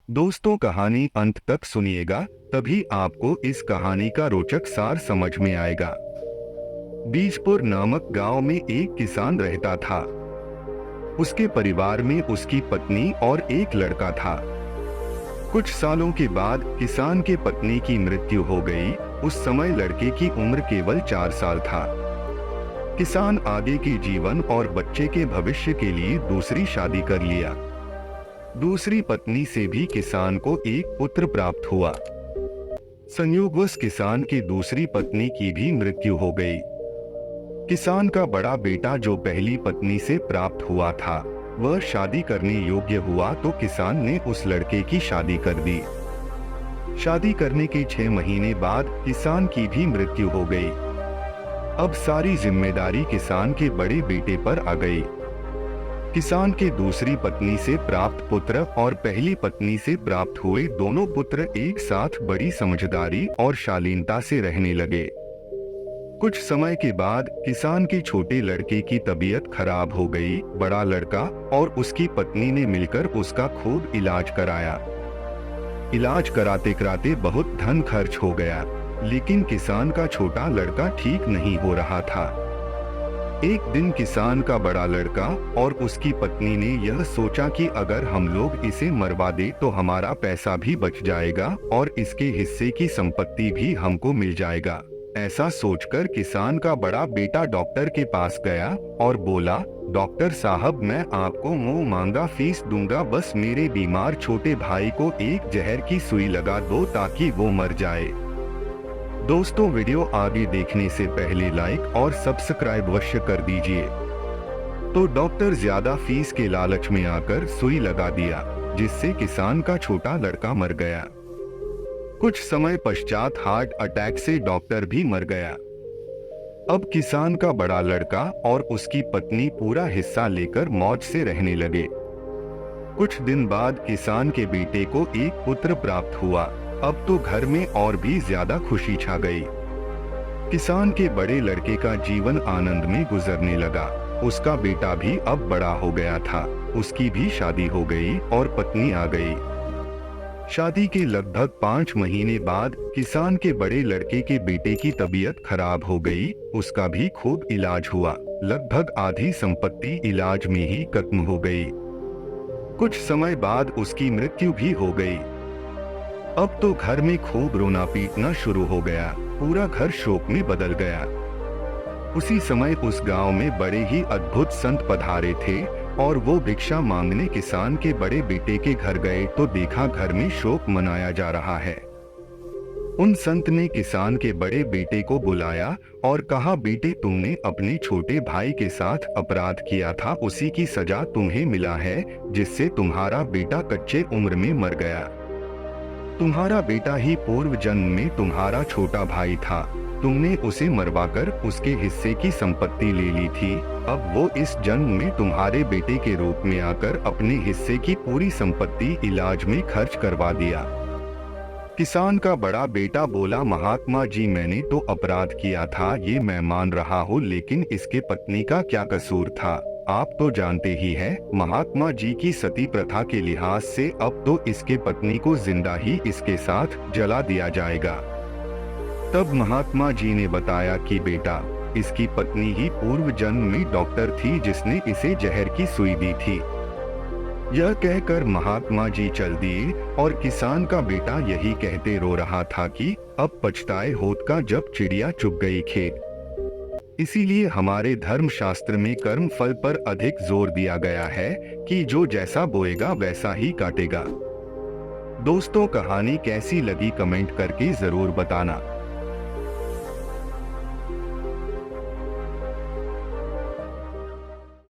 दोस्तों, कहानी अंत तक सुनिएगा, तभी आपको इस कहानी का रोचक सार समझ में आएगा। बीजपुर नामक गांव में एक किसान रहता था। उसके परिवार में उसकी पत्नी और एक लड़का था। कुछ सालों के बाद किसान के पत्नी की मृत्यु हो गई। उस समय लड़के की उम्र केवल 4 साल था। किसान आगे के जीवन और बच्चे के भविष्य के लिए दूसरी शादी कर लिया। दूसरी पत्नी से भी किसान को एक पुत्र प्राप्त हुआ। संयोगवश किसान की दूसरी पत्नी की भी मृत्यु हो गई। किसान का बड़ा बेटा जो पहली पत्नी से प्राप्त हुआ था, वह शादी करने योग्य हुआ तो किसान ने उस लड़के की शादी कर दी। शादी करने के 6 महीने बाद किसान की भी मृत्यु हो गई। अब सारी जिम्मेदारी किसान के बड़े बेटे पर आ गई। किसान के दूसरी पत्नी से प्राप्त पुत्र और पहली पत्नी से प्राप्त हुए दोनों पुत्र एक साथ बड़ी समझदारी और शालीनता से रहने लगे। कुछ समय के बाद किसान के छोटे लड़के की तबीयत खराब हो गई। बड़ा लड़का और उसकी पत्नी ने मिलकर उसका खूब इलाज कराया। इलाज कराते कराते बहुत धन खर्च हो गया, लेकिन किसान का छोटा लड़का ठीक नहीं हो रहा था। एक दिन किसान का बड़ा लड़का और उसकी पत्नी ने यह सोचा कि अगर हम लोग इसे मरवा दे तो हमारा पैसा भी बच जाएगा और इसके हिस्से की संपत्ति भी हमको मिल जाएगा। ऐसा सोचकर किसान का बड़ा बेटा डॉक्टर के पास गया और बोला, डॉक्टर साहब, मैं आपको मुंह मांगा फीस दूंगा, बस मेरे बीमार छोटे भाई को एक जहर की सुई लगा दो ताकि वो मर जाए। दोस्तों, वीडियो आगे देखने से पहले लाइक और सब्सक्राइब अवश्य कर दीजिए। तो डॉक्टर ज्यादा फीस के लालच में आकर सुई लगा दिया, जिससे किसान का छोटा लड़का मर गया। कुछ समय पश्चात हार्ट अटैक से डॉक्टर भी मर गया। अब किसान का बड़ा लड़का और उसकी पत्नी पूरा हिस्सा लेकर मौज से रहने लगे। कुछ दिन बाद किसान के बेटे को एक पुत्र प्राप्त हुआ। अब तो घर में और भी ज्यादा खुशी छा गई। किसान के बड़े लड़के का जीवन आनंद में गुजरने लगा। उसका बेटा भी अब बड़ा हो गया था। उसकी भी शादी हो गई और पत्नी आ गई। शादी के लगभग 5 महीने बाद किसान के बड़े लड़के के बेटे की तबीयत खराब हो गई। उसका भी खूब इलाज हुआ। लगभग आधी संपत्ति इलाज में ही खत्म हो गई। कुछ समय बाद उसकी मृत्यु भी हो गई। अब तो घर में खूब रोना पीटना शुरू हो गया। पूरा घर शोक में बदल गया। उसी समय उस गांव में बड़े ही अद्भुत संत पधारे थे और वो भिक्षा मांगने किसान के बड़े बेटे के घर गए तो देखा घर में शोक मनाया जा रहा है। उन संत ने किसान के बड़े बेटे को बुलाया और कहा, बेटे, तुमने अपने छोटे भाई के साथ अपराध किया था, उसी की सजा तुम्हें मिला है, जिससे तुम्हारा बेटा कच्चे उम्र में मर गया। तुम्हारा बेटा ही पूर्व जन्म में तुम्हारा छोटा भाई था। तुमने उसे मरवाकर उसके हिस्से की संपत्ति ले ली थी। अब वो इस जन्म में तुम्हारे बेटे के रूप में आकर अपने हिस्से की पूरी संपत्ति इलाज में खर्च करवा दिया। किसान का बड़ा बेटा बोला, महात्मा जी, मैंने तो अपराध किया था, ये मैं मान रहा हूँ, लेकिन इसके पत्नी का क्या कसूर था? आप तो जानते ही हैं, महात्मा जी की सती प्रथा के लिहाज से अब तो इसके पत्नी को जिंदा ही इसके साथ जला दिया जाएगा। तब महात्मा जी ने बताया कि बेटा, इसकी पत्नी ही पूर्व जन्म में डॉक्टर थी जिसने इसे जहर की सुई दी थी। यह कहकर महात्मा जी चल दिए और किसान का बेटा यही कहते रो रहा था कि अब पछताए होत का जब चिड़िया चुग गई खेत। इसीलिए हमारे धर्म शास्त्र में कर्म फल पर अधिक जोर दिया गया है कि जो जैसा बोएगा वैसा ही काटेगा। दोस्तों, कहानी कैसी लगी कमेंट करके जरूर बताना।